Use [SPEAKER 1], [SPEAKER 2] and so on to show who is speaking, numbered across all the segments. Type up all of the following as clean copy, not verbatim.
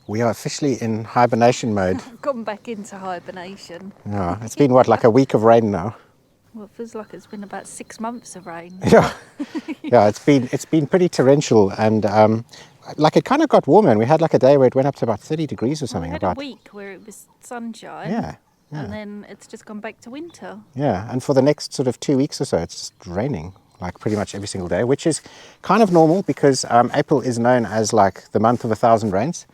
[SPEAKER 1] We are officially in hibernation mode.
[SPEAKER 2] Gone back into hibernation.
[SPEAKER 1] Yeah, it's been what, like a week of rain now?
[SPEAKER 2] Well, it feels like it's been about 6 months of rain.
[SPEAKER 1] Yeah, yeah, it's been pretty torrential, and like it kind of got warmer, and we had like a day where it went up to about 30 degrees or something.
[SPEAKER 2] We had a week where it was sunshine.
[SPEAKER 1] Yeah.
[SPEAKER 2] And then it's just gone back to winter.
[SPEAKER 1] Yeah, and for the next sort of 2 weeks or so, it's just raining like pretty much every single day, which is kind of normal because April is known as like the month of 1,000 rains,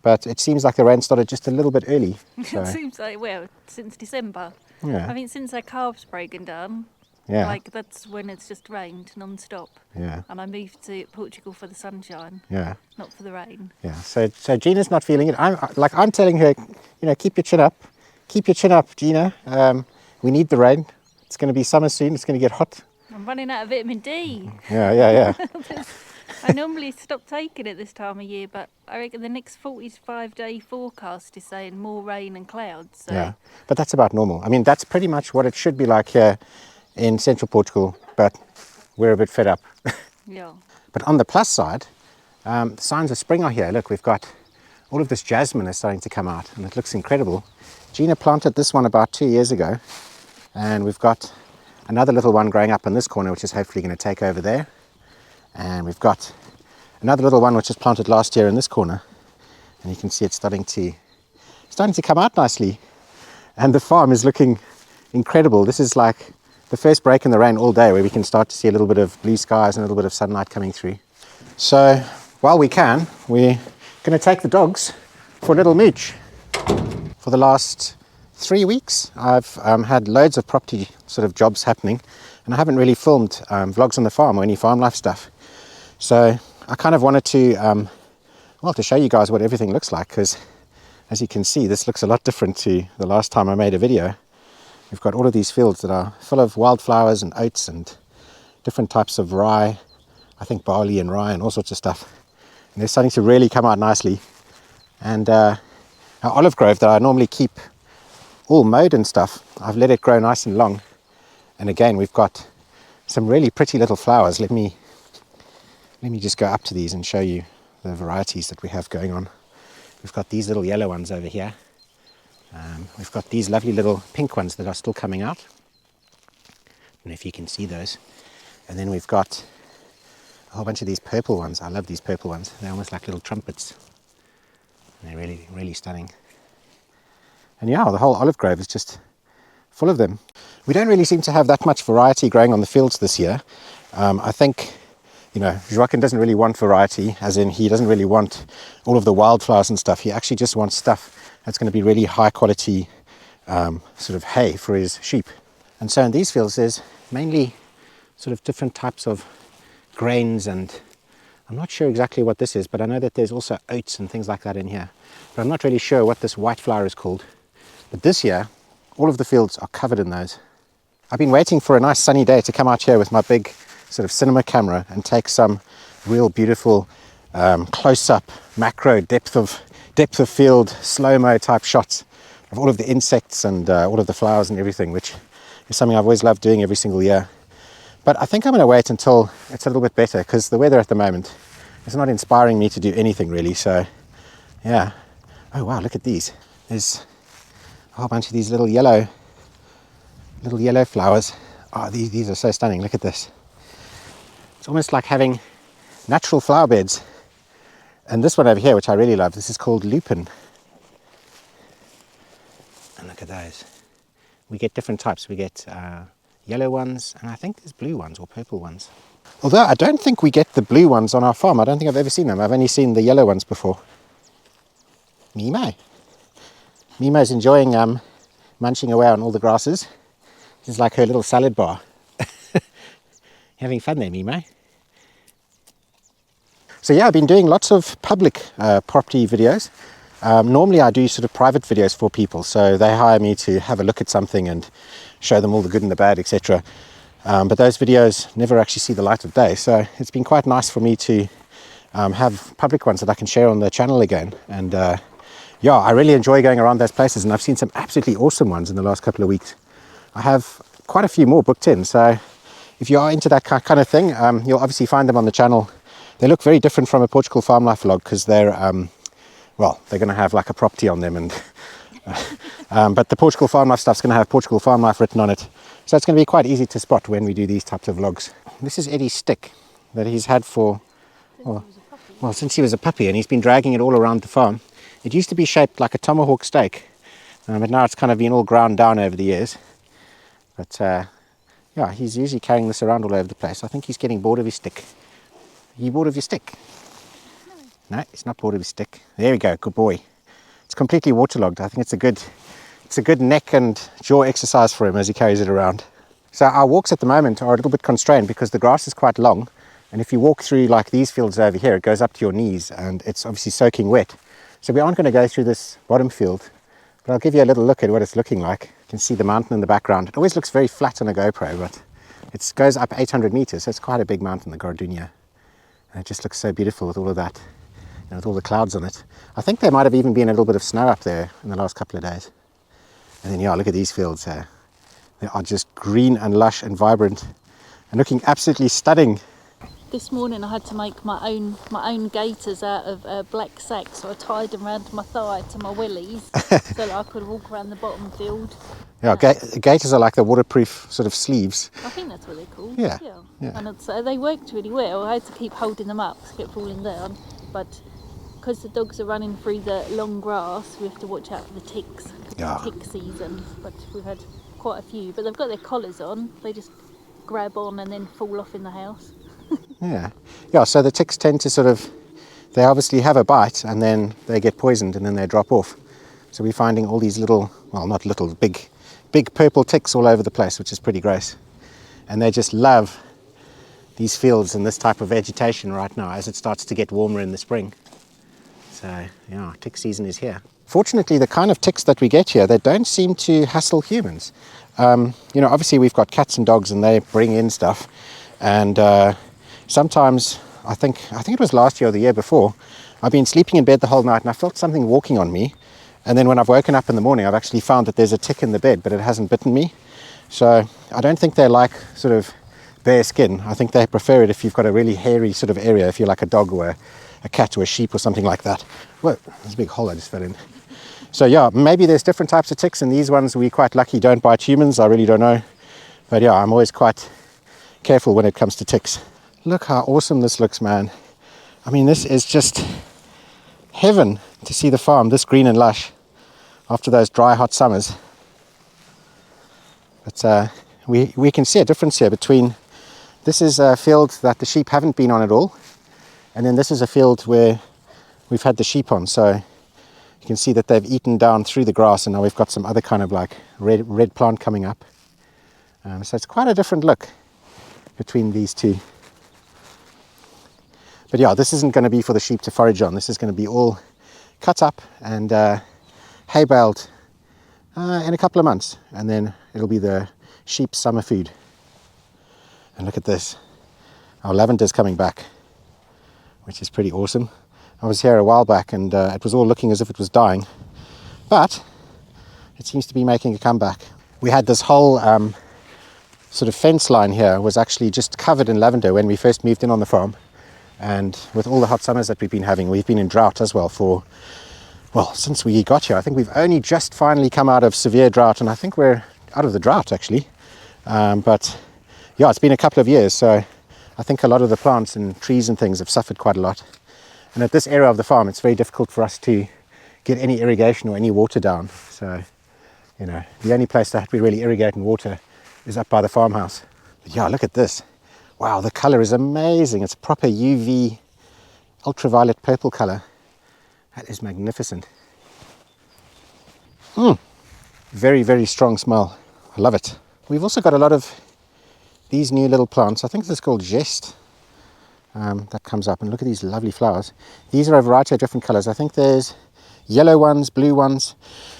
[SPEAKER 1] but it seems like the rain started just a little bit early. So.
[SPEAKER 2] It seems like, well, since December.
[SPEAKER 1] Yeah.
[SPEAKER 2] I mean, since our calves breaking down,
[SPEAKER 1] yeah.
[SPEAKER 2] like that's when it's just rained non-stop.
[SPEAKER 1] Yeah.
[SPEAKER 2] And I moved to Portugal for the sunshine.
[SPEAKER 1] Yeah.
[SPEAKER 2] Not for the rain.
[SPEAKER 1] Yeah. So Gina's not feeling it. I'm telling her, keep your chin up. Keep your chin up, Gina. We need the rain. It's going to be summer soon. It's going to get hot.
[SPEAKER 2] I'm running out of vitamin D.
[SPEAKER 1] Yeah.
[SPEAKER 2] I normally stop taking it this time of year, but I reckon the next 45-day forecast is saying more rain and clouds. So.
[SPEAKER 1] Yeah, but that's about normal. I mean, that's pretty much what it should be like here in central Portugal, but we're a bit fed up.
[SPEAKER 2] Yeah.
[SPEAKER 1] But on the plus side, the signs of spring are here. Look, we've got all of this jasmine is starting to come out, and it looks incredible. Gina planted this one about 2 years ago, and we've got another little one growing up in this corner, which is hopefully going to take over there. And we've got another little one which was planted last year in this corner, and you can see it's starting to come out nicely, and the farm is looking incredible. This is like the first break in the rain all day where we can start to see a little bit of blue skies and a little bit of sunlight coming through. So while we can, we're going to take the dogs for a little mooch. For the last 3 weeks, I've had loads of property sort of jobs happening, and I haven't really filmed vlogs on the farm or any farm life stuff. So I kind of wanted to, to show you guys what everything looks like, because as you can see, this looks a lot different to the last time I made a video. We've got all of these fields that are full of wildflowers and oats and different types of rye, I think barley and rye and all sorts of stuff. And they're starting to really come out nicely. And our olive grove that I normally keep all mowed and stuff, I've let it grow nice and long. And again, we've got some really pretty little flowers. Let me just go up to these and show you the varieties that we have going on. We've got these little yellow ones over here. We've got these lovely little pink ones that are still coming out. I don't know if you can see those. And then we've got a whole bunch of these purple ones. I love these purple ones. They're almost like little trumpets. And they're really, really stunning. And yeah, the whole olive grove is just full of them. We don't really seem to have that much variety growing on the fields this year. I think, Joaquin doesn't really want variety, as in he doesn't really want all of the wildflowers and stuff. He actually just wants stuff that's going to be really high quality sort of hay for his sheep. And so in these fields there's mainly sort of different types of grains, and I'm not sure exactly what this is, but I know that there's also oats and things like that in here. But I'm not really sure what this white flower is called. But this year, all of the fields are covered in those. I've been waiting for a nice sunny day to come out here with my big sort of cinema camera and take some real beautiful close-up macro depth of field slow-mo type shots of all of the insects and all of the flowers and everything, which is something I've always loved doing every single year. But I think I'm going to wait until it's a little bit better, because the weather at the moment is not inspiring me to do anything really. So yeah. Oh wow, look at these. There's a whole bunch of these little yellow flowers. Oh, these are so stunning. Look at this. It's almost like having natural flower beds. And this one over here, which I really love, this is called Lupin. And look at those. We get different types. We get yellow ones, and I think there's blue ones or purple ones. Although I don't think we get the blue ones on our farm. I don't think I've ever seen them. I've only seen the yellow ones before. Mima's enjoying munching away on all the grasses. This is like her little salad bar. Having fun there, Mima. So yeah, I've been doing lots of public property videos. Normally I do sort of private videos for people, so they hire me to have a look at something and show them all the good and the bad, etc. But those videos never actually see the light of day, so it's been quite nice for me to have public ones that I can share on the channel again. And yeah, I really enjoy going around those places, and I've seen some absolutely awesome ones in the last couple of weeks. I have quite a few more booked in, so if you are into that kind of thing, you'll obviously find them on the channel. They look very different from a Portugal farm life vlog, because they're well, they're going to have like a property on them, and but the Portugal Farm Life stuff's going to have Portugal Farm Life written on it. So it's going to be quite easy to spot when we do these types of vlogs. This is Eddie's stick that he's had for, well, since he was a puppy, and he's been dragging it all around the farm. It used to be shaped like a tomahawk steak, but now it's kind of been all ground down over the years. But yeah, he's usually carrying this around all over the place. I think he's getting bored of his stick. Are you bored of your stick? No, he's not bored of his stick. There we go, good boy. It's completely waterlogged. I think it's a good neck and jaw exercise for him as he carries it around. So our walks at the moment are a little bit constrained because the grass is quite long, and if you walk through like these fields over here, it goes up to your knees and it's obviously soaking wet. So we aren't going to go through this bottom field, but I'll give you a little look at what it's looking like. You can see the mountain in the background. It always looks very flat on a GoPro, but it goes up 800 meters, so it's quite a big mountain, the Gardenia. And it just looks so beautiful with all of that, and with all the clouds on it. I think there might have even been a little bit of snow up there in the last couple of days. And then yeah, look at these fields here. They are just green and lush and vibrant and looking absolutely stunning.
[SPEAKER 2] This morning I had to make my own gaiters out of black sacks, so I tied them around my thigh to my willies so that I could walk around the bottom field.
[SPEAKER 1] Yeah, gaiters are like the waterproof sort of sleeves.
[SPEAKER 2] I think that's what they're called.
[SPEAKER 1] Yeah.
[SPEAKER 2] And so they worked really well. I had to keep holding them up to keep falling down, but because the dogs are running through the long grass, we have to watch out for the ticks.
[SPEAKER 1] Yeah.
[SPEAKER 2] It's tick season, but we've had quite a few. But they've got their collars on. They just grab on and then fall off in the house.
[SPEAKER 1] Yeah, so the ticks tend to sort of, they obviously have a bite and then they get poisoned and then they drop off. So we're finding all these little, well, not little, big purple ticks all over the place, which is pretty gross. And they just love these fields and this type of vegetation right now as it starts to get warmer in the spring. So yeah, tick season is here. Fortunately, the kind of ticks that we get here, they don't seem to hassle humans. You know, obviously we've got cats and dogs and they bring in stuff. And sometimes, I think it was last year or the year before, I've been sleeping in bed the whole night and I felt something walking on me. And then when I've woken up in the morning, I've actually found that there's a tick in the bed, but it hasn't bitten me. So I don't think they like sort of bare skin. I think they prefer it if you've got a really hairy sort of area, if you're like a dog or a cat or a sheep or something like that. Whoa, there's a big hole I just fell in. So yeah, maybe there's different types of ticks, and these ones we're quite lucky don't bite humans. I really don't know. But yeah, I'm always quite careful when it comes to ticks. Look how awesome this looks, man. I mean, this is just heaven to see the farm this green and lush after those dry, hot summers. But we can see a difference here between, this is a field that the sheep haven't been on at all, and then this is a field where we've had the sheep on. So you can see that they've eaten down through the grass, and now we've got some other kind of like red plant coming up. So it's quite a different look between these two. But yeah, this isn't going to be for the sheep to forage on. This is going to be all cut up and hay baled in a couple of months, and then it'll be the sheep's summer food. And look at this, our lavender's coming back, which is pretty awesome. I was here a while back and it was all looking as if it was dying, but it seems to be making a comeback. We had this whole sort of fence line here was actually just covered in lavender when we first moved in on the farm. And with all the hot summers that we've been having, we've been in drought as well for, well, since we got here. I think we've only just finally come out of severe drought, and I think we're out of the drought actually. But yeah, it's been a couple of years, so I think a lot of the plants and trees and things have suffered quite a lot. And at this area of the farm, it's very difficult for us to get any irrigation or any water down. So, you know, the only place that we really irrigate and water is up by the farmhouse. But yeah, look at this. Wow, the color is amazing. It's proper UV, ultraviolet purple color. That is magnificent. Very, very strong smell. I love it. We've also got a lot of these new little plants. I think this is called Geese. That comes up, and look at these lovely flowers. These are a variety of different colors. I think there's yellow ones, blue ones.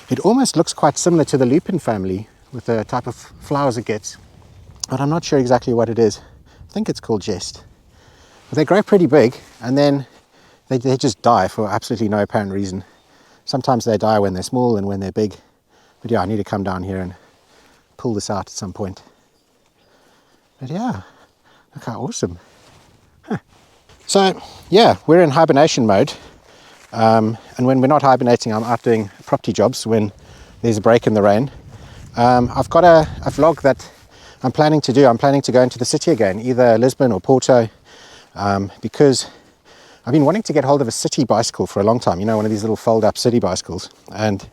[SPEAKER 1] It almost looks quite similar to the Lupin family with the type of flowers it gets, but I'm not sure exactly what it is. I think it's called Geese. But they grow pretty big, and then they just die for absolutely no apparent reason. Sometimes they die when they're small and when they're big. But yeah, I need to come down here and pull this out at some point. But yeah, look how awesome. So yeah, we're in hibernation mode. And when we're not hibernating, I'm out doing property jobs when there's a break in the rain. I've got a vlog that I'm planning to do. I'm planning to go into the city again, either Lisbon or Porto, because I've been wanting to get hold of a city bicycle for a long time, you know, one of these little fold-up city bicycles. And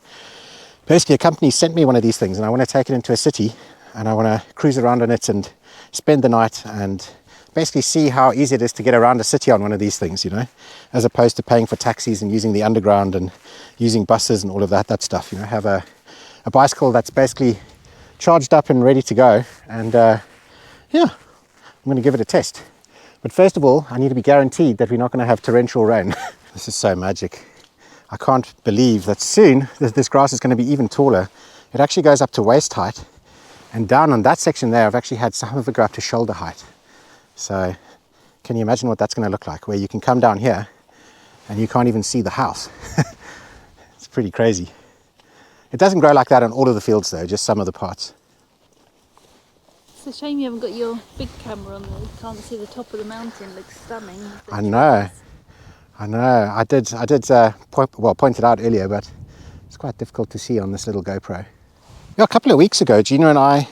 [SPEAKER 1] basically a company sent me one of these things, and I want to take it into a city, and I want to cruise around on it and spend the night and basically see how easy it is to get around a city on one of these things, you know, as opposed to paying for taxis and using the underground and using buses and all of that stuff. You know, have a bicycle that's basically charged up and ready to go. And yeah, I'm going to give it a test. But first of all, I need to be guaranteed that we're not going to have torrential rain. This is so magic. I can't believe that soon this grass is going to be even taller. It actually goes up to waist height, and down on that section there I've actually had some of it go up to shoulder height. So can you imagine what that's going to look like, where you can come down here and you can't even see the house? It's pretty crazy. It doesn't grow like that on all of the fields though, just some of the parts.
[SPEAKER 2] It's a shame you haven't got your big camera on there. You can't see the top of the mountain. It looks stunning.
[SPEAKER 1] I know. I did point it out earlier, but it's quite difficult to see on this little GoPro. Yeah, a couple of weeks ago, Gina and I,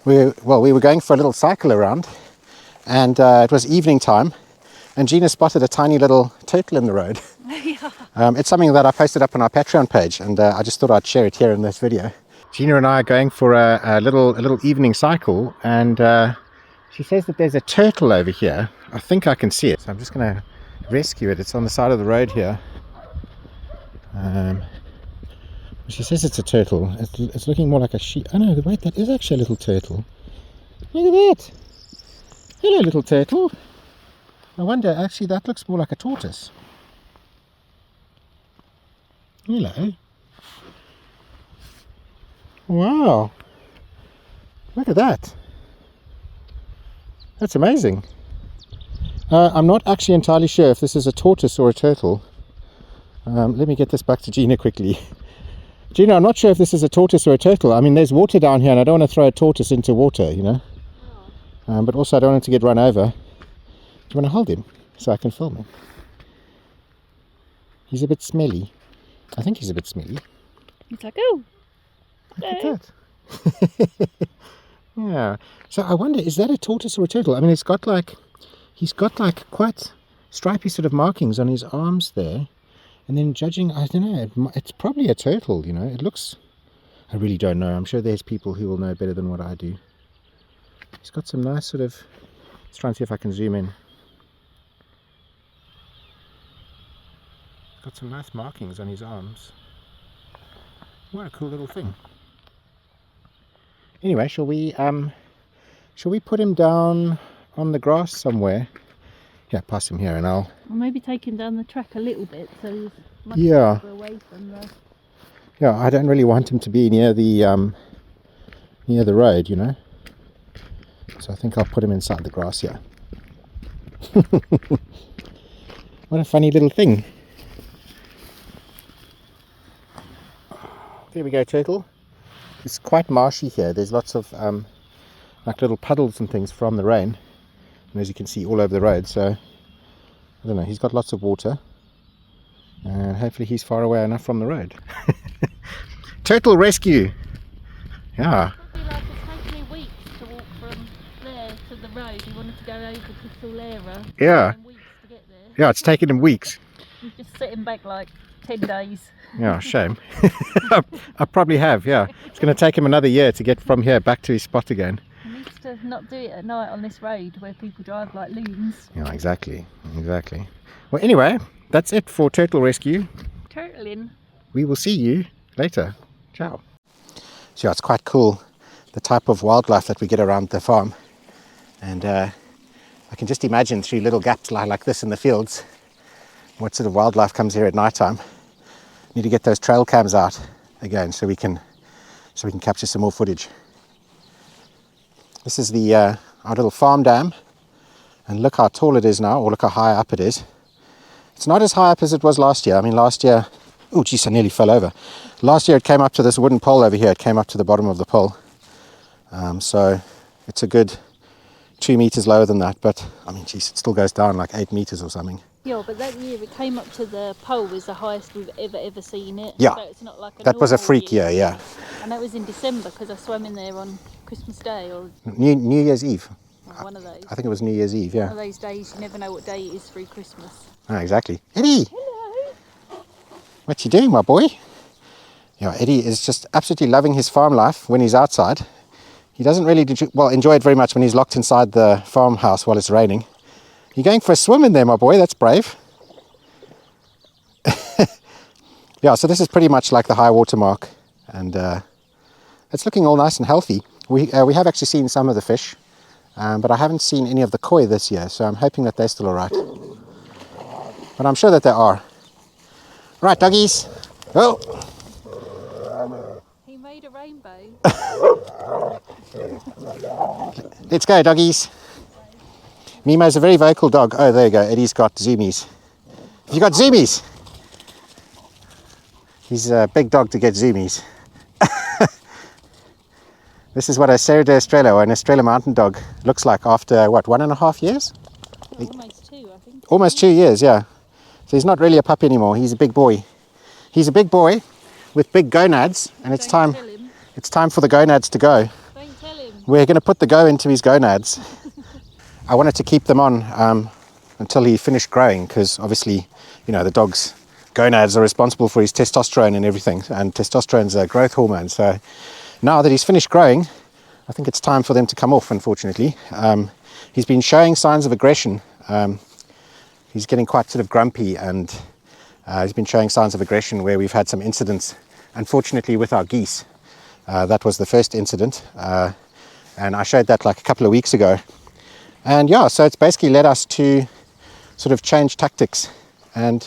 [SPEAKER 1] we were going for a little cycle around, and it was evening time, and Gina spotted a tiny little turtle in the road.
[SPEAKER 2] Yeah.
[SPEAKER 1] It's something that I posted up on our Patreon page, and I just thought I'd share it here in this video. Gina and I are going for a little evening cycle, and she says that there's a turtle over here. I think I can see it, so I'm just going to rescue it. It's on the side of the road here. She says it's a turtle. It's looking more like a sheep. Oh no, wait, that is actually a little turtle. Look at that. Hello, little turtle. I wonder, actually, that looks more like a tortoise. Hello. Wow. Look at that. That's amazing. I'm not actually entirely sure if this is a tortoise or a turtle. Let me get this back to Gina quickly. Gina, I'm not sure if this is a tortoise or a turtle. I mean, there's water down here and I don't want to throw a tortoise into water, you know. But also I don't want it to get run over. Do you want to hold him so I can film him? He's a bit smelly. I think he's a bit smelly.
[SPEAKER 2] He's like, oh.
[SPEAKER 1] Look at that. Yeah. So I wonder, is that a tortoise or a turtle? I mean, he's got like quite stripy sort of markings on his arms there. And then judging, I don't know, it's probably a turtle, you know. It looks, I really don't know. I'm sure there's people who will know better than what I do. He's got some nice sort of, let's try and see if I can zoom in. Got some nice markings on his arms. What a cool little thing. Anyway, shall we put him down on the grass somewhere? Yeah, pass him here and I'll...
[SPEAKER 2] Or maybe take him down the track a little bit so he's much further away from the...
[SPEAKER 1] Yeah, I don't really want him to be near the road, you know. So I think I'll put him inside the grass here. What a funny little thing. There we go, turtle. It's quite marshy here. There's lots of like little puddles and things from the rain. And as you can see, all over the road. So, I don't know, he's got lots of water. And hopefully he's far away enough from the road. Turtle rescue! Yeah.
[SPEAKER 2] Probably like it's taken me weeks to walk from there to the road. He wanted to go over to Solera.
[SPEAKER 1] Yeah.
[SPEAKER 2] Weeks to get there.
[SPEAKER 1] Yeah, it's taken him weeks.
[SPEAKER 2] He's just sitting back like 10 days.
[SPEAKER 1] Yeah, shame. I probably have, yeah. It's going to take him another year to get from here back to his spot again.
[SPEAKER 2] He needs to not do it at night on this road where people drive like loons.
[SPEAKER 1] Yeah, exactly. Well, anyway, that's it for turtle rescue.
[SPEAKER 2] Turtling.
[SPEAKER 1] We will see you later. Ciao. So yeah, it's quite cool, the type of wildlife that we get around the farm. And I can just imagine through little gaps like this in the fields, what sort of wildlife comes here at night time. Need to get those trail cams out again so we can capture some more footage. This is the our little farm dam, and look how tall it is now, or look how high up it is. It's not as high up as it was last year. I mean, last year, oh geez, I nearly fell over. Last year it came up to this wooden pole over here. It came up to the bottom of the pole. So it's a good 2 meters lower than that, but I mean, geez, it still goes down like 8 meters or something.
[SPEAKER 2] Yeah, but that year it came up to the pole was the highest we've ever seen it.
[SPEAKER 1] Yeah,
[SPEAKER 2] So it's not like a
[SPEAKER 1] that was a
[SPEAKER 2] normal
[SPEAKER 1] freak year, yeah.
[SPEAKER 2] And that was in December because I swam in there on Christmas Day or
[SPEAKER 1] New Year's Eve.
[SPEAKER 2] one of those.
[SPEAKER 1] I think it was New Year's Eve, yeah.
[SPEAKER 2] One of those days you never know what day it is through Christmas.
[SPEAKER 1] Ah, exactly. Eddie!
[SPEAKER 2] Hello.
[SPEAKER 1] What you doing, my boy? Yeah, Eddie is just absolutely loving his farm life when he's outside. He doesn't really enjoy it very much when he's locked inside the farmhouse while it's raining. You're going for a swim in there, my boy. That's brave. Yeah, so this is pretty much like the high water mark, and it's looking all nice and healthy. We have actually seen some of the fish, but I haven't seen any of the koi this year, so I'm hoping that they're still all right. But I'm sure that they are. Right, doggies. Oh.
[SPEAKER 2] He made a rainbow.
[SPEAKER 1] Let's go, doggies. Nemo's a very vocal dog. Oh, there you go. Eddie's got zoomies. Have you got zoomies? He's a big dog to get zoomies. This is what a Serra d'Estrella or an Estrella mountain dog looks like after, what, 1.5 years?
[SPEAKER 2] Oh, almost 2, I think.
[SPEAKER 1] Almost 2 years, yeah. So he's not really a puppy anymore. He's a big boy. He's a big boy with big gonads, and it's time for the gonads to go.
[SPEAKER 2] Don't tell him.
[SPEAKER 1] We're going to put the go into his gonads. I wanted to keep them on until he finished growing, because obviously, you know, the dog's gonads are responsible for his testosterone and everything, and testosterone's a growth hormone. So now that he's finished growing, I think it's time for them to come off, unfortunately. He's been showing signs of aggression. He's getting quite sort of grumpy, and he's been showing signs of aggression where we've had some incidents, unfortunately, with our geese. That was the first incident, and I showed that like a couple of weeks ago. And yeah, so it's basically led us to sort of change tactics, and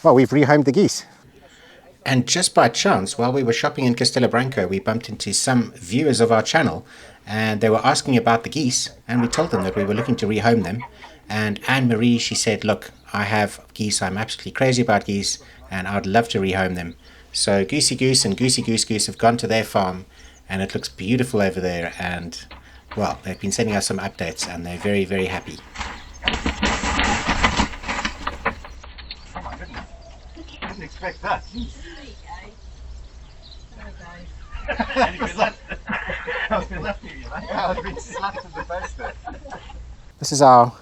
[SPEAKER 1] well, we've rehomed the geese. And just by chance, while we were shopping in Castelo Branco, we bumped into some viewers of our channel, and they were asking about the geese, and we told them that we were looking to rehome them. And Anne-Marie, she said, look, I have geese, I'm absolutely crazy about geese, and I'd love to rehome them. So Goosey Goose and Goosey Goose Goose have gone to their farm, and it looks beautiful over there, and well, they've been sending us some updates, and they're very, very happy.
[SPEAKER 3] Oh my goodness. Didn't expect that.
[SPEAKER 2] There you go.
[SPEAKER 3] I was being left here, you know? I was being slapped in the face there.
[SPEAKER 1] This is our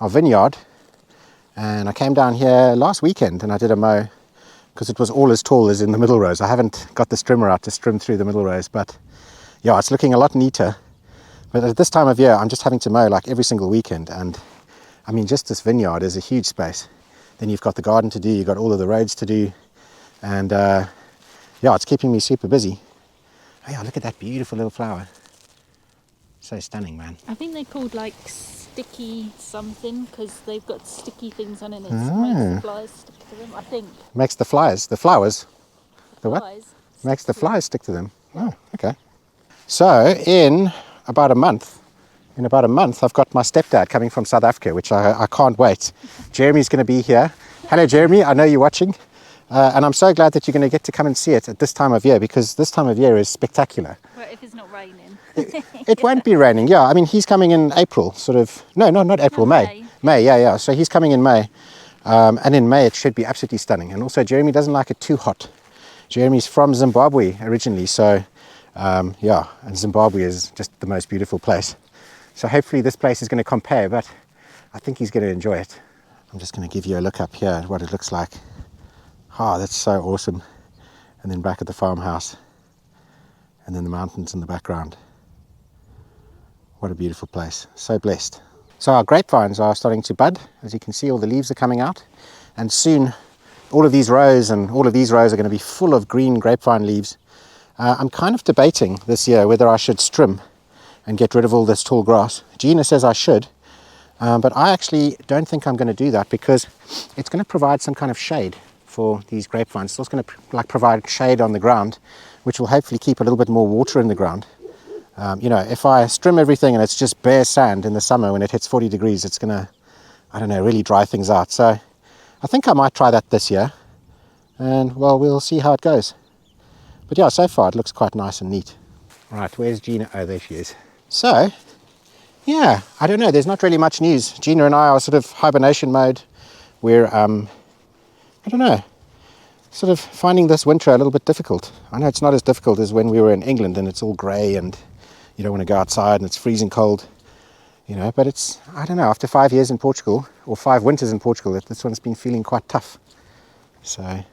[SPEAKER 1] vineyard, and I came down here last weekend and I did a mow because it was all as tall as in the middle rows. I haven't got the strimmer out to strim through the middle rows, but yeah, it's looking a lot neater. But at this time of year, I'm just having to mow like every single weekend, and I mean, just this vineyard is a huge space. Then you've got the garden to do, you've got all of the roads to do, and yeah, it's keeping me super busy. Oh yeah, look at that beautiful little flower. So stunning, man.
[SPEAKER 2] I think they're called like sticky something because they've got sticky things on it. It makes the flies stick to them, I think.
[SPEAKER 1] Makes the flowers, the what?
[SPEAKER 2] Flies.
[SPEAKER 1] Makes the flies stick to them. Oh, okay. So in about a month, I've got my stepdad coming from South Africa, which I can't wait. Jeremy's going to be here. Hello, Jeremy. I know you're watching. And I'm so glad that you're going to get to come and see it at this time of year, because this time of year is spectacular.
[SPEAKER 2] Well, if it's not raining.
[SPEAKER 1] It won't be raining, yeah. I mean, he's coming in April, sort of. No, not April, May. May, yeah. So he's coming in May. And in May, it should be absolutely stunning. And also, Jeremy doesn't like it too hot. Jeremy's from Zimbabwe originally, so yeah, and Zimbabwe is just the most beautiful place. So hopefully this place is going to compare, but I think he's going to enjoy it. I'm just going to give you a look up here at what it looks like. Ah, that's so awesome. And then back at the farmhouse, and then the mountains in the background. What a beautiful place. So blessed. So our grapevines are starting to bud. As you can see, all the leaves are coming out, and soon all of these rows and all of these rows are going to be full of green grapevine leaves. I'm kind of debating this year whether I should strim and get rid of all this tall grass. Gina says I should, but I actually don't think I'm going to do that, because it's going to provide some kind of shade for these grapevines. It's also going to provide shade on the ground, which will hopefully keep a little bit more water in the ground. You know, if I strim everything and it's just bare sand in the summer when it hits 40 degrees, it's going to, I don't know, really dry things out. So I think I might try that this year, and well, we'll see how it goes. But yeah, so far it looks quite nice and neat. Right, where's Gina? Oh, there she is. So, yeah, I don't know, there's not really much news. Gina and I are sort of hibernation mode. we're, I don't know, sort of finding this winter a little bit difficult. I know it's not as difficult as when we were in England and it's all grey and you don't want to go outside and it's freezing cold, you know, but it's, I don't know, after 5 years in Portugal, or 5 winters in Portugal, this one's been feeling quite tough. So,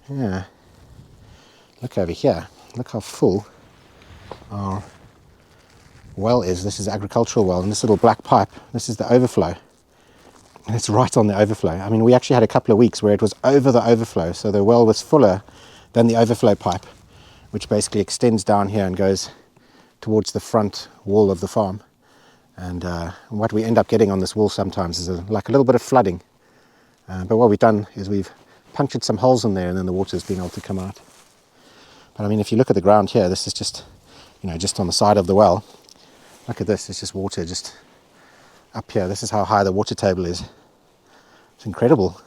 [SPEAKER 1] yeah. Look over here. Look how full our well is. This is agricultural well, and this little black pipe, this is the overflow. And it's right on the overflow. I mean, we actually had a couple of weeks where it was over the overflow, so the well was fuller than the overflow pipe, which basically extends down here and goes towards the front wall of the farm. And what we end up getting on this wall sometimes is like a little bit of flooding. But what we've done is we've punctured some holes in there, and then the water's been able to come out. But I mean, if you look at the ground here, this is just, you know, just on the side of the well. Look at this, it's just water just up here. This is how high the water table is. It's incredible.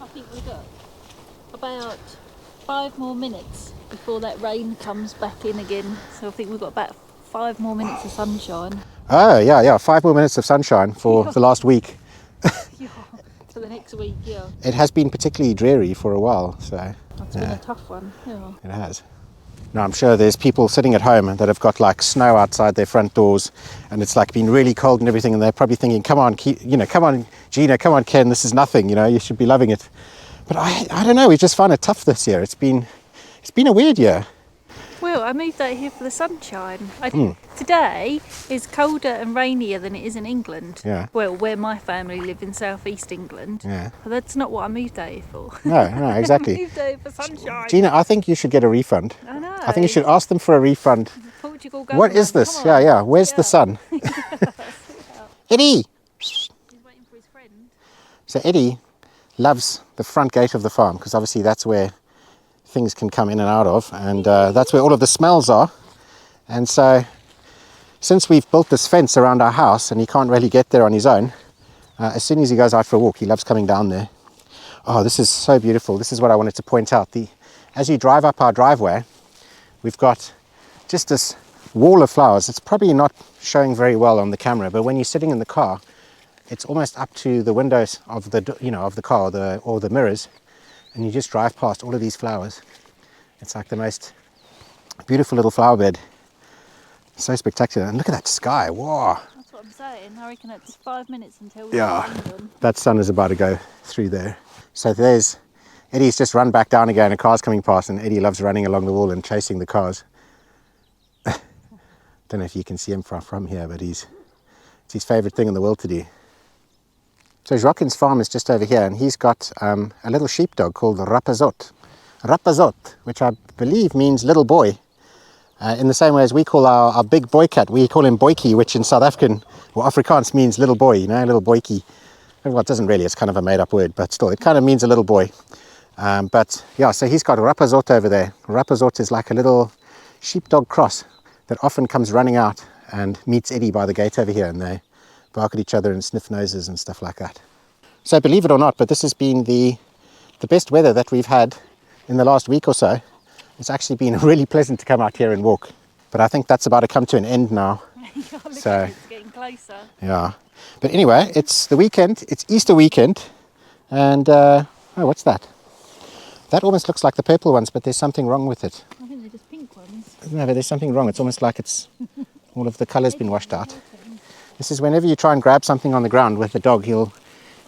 [SPEAKER 2] I think we've got about 5 more minutes before that rain comes back in again. So I think we've got about 5 more minutes of sunshine.
[SPEAKER 1] Oh, yeah, 5 more minutes of sunshine for the last week.
[SPEAKER 2] Yeah, for the next week, yeah.
[SPEAKER 1] It has been particularly dreary for a while, so.
[SPEAKER 2] That's been a tough one, yeah.
[SPEAKER 1] It has. Now I'm sure there's people sitting at home that have got like snow outside their front doors, and it's like been really cold and everything, and they're probably thinking, come on, come on, Gina, come on, Ken, this is nothing, you know, you should be loving it. But I don't know, we just found it tough this year. It's been a weird year.
[SPEAKER 2] Well, I moved out here for the sunshine. Today is colder and rainier than it is in England.
[SPEAKER 1] Yeah.
[SPEAKER 2] Well, where my family live in southeast England.
[SPEAKER 1] Yeah.
[SPEAKER 2] But that's not what I moved out here for.
[SPEAKER 1] No, exactly.
[SPEAKER 2] I moved out here for sunshine.
[SPEAKER 1] Gina, I think you should get a refund.
[SPEAKER 2] I know.
[SPEAKER 1] I think you should ask them for a refund.
[SPEAKER 2] Portugal government.
[SPEAKER 1] What is this?
[SPEAKER 2] Come on.
[SPEAKER 1] Yeah, where's the sun? Eddie!
[SPEAKER 2] He's waiting for his friend.
[SPEAKER 1] So Eddie loves the front gate of the farm, because obviously that's where things can come in and out of, and that's where all of the smells are. And so since we've built this fence around our house and he can't really get there on his own, as soon as he goes out for a walk, he loves coming down there. Oh, this is so beautiful. This is what I wanted to point out. As you drive up our driveway, we've got just this wall of flowers. It's probably not showing very well on the camera, but when you're sitting in the car, it's almost up to the windows of the, you know, of the car or the mirrors, and you just drive past all of these flowers. It's like the most beautiful little flower bed. So spectacular. And look at that sky. Whoa.
[SPEAKER 2] That's what I'm saying. I reckon it's 5 minutes until we
[SPEAKER 1] Yeah,
[SPEAKER 2] get London.
[SPEAKER 1] that sun is about to go through there. So there's Eddie's just run back down again. A car's coming past, and Eddie loves running along the wall and chasing the cars. Don't know if you can see him from here, but it's his favorite thing in the world to do. So Joaquin's farm is just over here, and he's got a little sheepdog called Rapazot, which I believe means little boy. In the same way as we call our big boy cat, we call him Boykie, which in South African or Afrikaans means little boy, you know, little Boykie. Well, it doesn't really, it's kind of a made-up word, but still, it kind of means a little boy. But yeah, so he's got Rapazot over there. Rapazot is like a little sheepdog cross that often comes running out and meets Eddie by the gate over here, and they bark at each other and sniff noses and stuff like that. So believe it or not, but this has been the best weather that we've had in the last week or so. It's actually been really pleasant to come out here and walk. But I think that's about to come to an end now. So
[SPEAKER 2] It's getting closer.
[SPEAKER 1] yeah. But anyway, it's the weekend, it's Easter weekend, and oh, what's that? That almost looks like the purple ones, but there's something wrong with it.
[SPEAKER 2] I think they're just pink ones.
[SPEAKER 1] No, but there's something wrong. It's almost like it's all of the colour's been washed out. This is whenever you try and grab something on the ground with the dog, he'll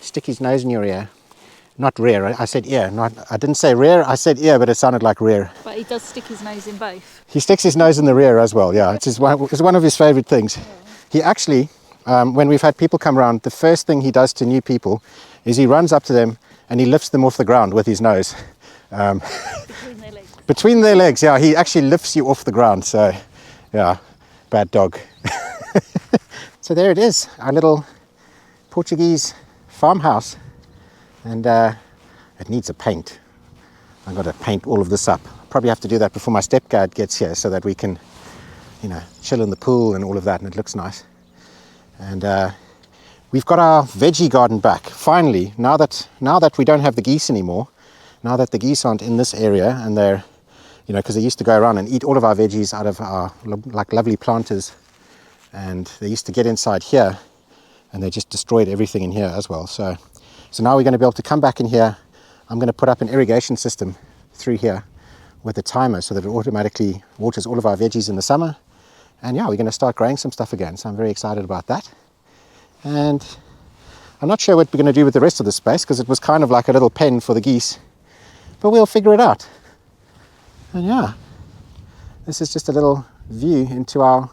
[SPEAKER 1] stick his nose in your ear. Not rear, I said ear. I didn't say rear, I said ear, but it sounded like rear.
[SPEAKER 2] But he does stick his nose in both.
[SPEAKER 1] He sticks his nose in the rear as well, yeah. It's one of his favourite things. Yeah. He actually, when we've had people come around, the first thing he does to new people is he runs up to them and he lifts them off the ground with his nose.
[SPEAKER 2] Between their legs.
[SPEAKER 1] Between their legs, yeah. He actually lifts you off the ground, so yeah, bad dog. So there it is, our little Portuguese farmhouse. And it needs a paint. I've got to paint all of this up. Probably have to do that before my stepdad gets here so that we can, you know, chill in the pool and all of that, and it looks nice. And we've got our veggie garden back, finally. Now that we don't have the geese anymore, now that the geese aren't in this area, and they're, you know, because they used to go around and eat all of our veggies out of our like lovely planters, and they used to get inside here and they just destroyed everything in here as well. So now we're going to be able to come back in here. I'm going to put up an irrigation system through here with a timer so that it automatically waters all of our veggies in the summer. And yeah, we're going to start growing some stuff again. So I'm very excited about that. And I'm not sure what we're going to do with the rest of the space because it was kind of like a little pen for the geese, but we'll figure it out. And yeah, this is just a little view into our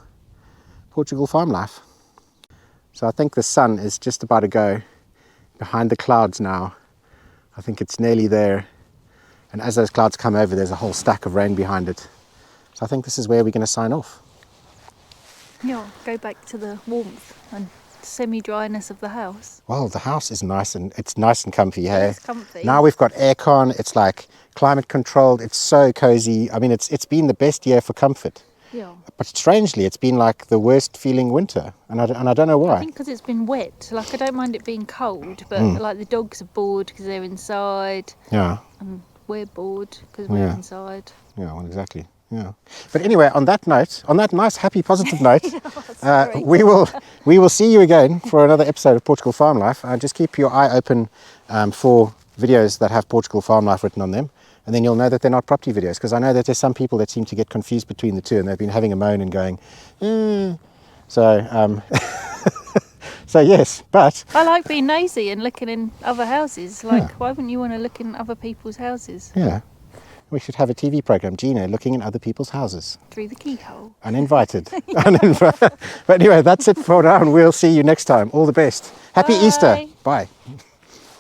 [SPEAKER 1] Portugal farm life. So I think the sun is just about to go behind the clouds now. I think it's nearly there. And as those clouds come over, there's a whole stack of rain behind it. So I think this is where we're going to sign off.
[SPEAKER 2] Yeah, go back to the warmth and semi-dryness of the house.
[SPEAKER 1] Well, the house is nice and it's nice and comfy, hey?
[SPEAKER 2] It's comfy.
[SPEAKER 1] Now we've got aircon, it's like climate controlled, it's so cozy. I mean, it's been the best year for comfort.
[SPEAKER 2] Yeah.
[SPEAKER 1] But strangely, it's been like the worst feeling winter, and I don't know why.
[SPEAKER 2] I think because it's been wet. Like, I don't mind it being cold, but like the dogs are bored because they're inside.
[SPEAKER 1] Yeah.
[SPEAKER 2] And we're bored because we're inside.
[SPEAKER 1] Yeah, well, exactly. Yeah. But anyway, on that note, on that nice, happy, positive note, we will see you again for another episode of Portugal Farm Life. Just keep your eye open for videos that have Portugal Farm Life written on them, and then you'll know that they're not property videos, because I know that there's some people that seem to get confused between the two, and they've been having a moan and going, So, so yes, but
[SPEAKER 2] I like being nosy and looking in other houses. Like, why wouldn't you want to look in other people's houses?
[SPEAKER 1] yeah. We should have a TV program, Gina, looking in other people's houses.
[SPEAKER 2] Through the keyhole.
[SPEAKER 1] Uninvited. But anyway, that's it for now, and we'll see you next time. All the best. Happy
[SPEAKER 2] Bye.
[SPEAKER 1] Easter. Bye.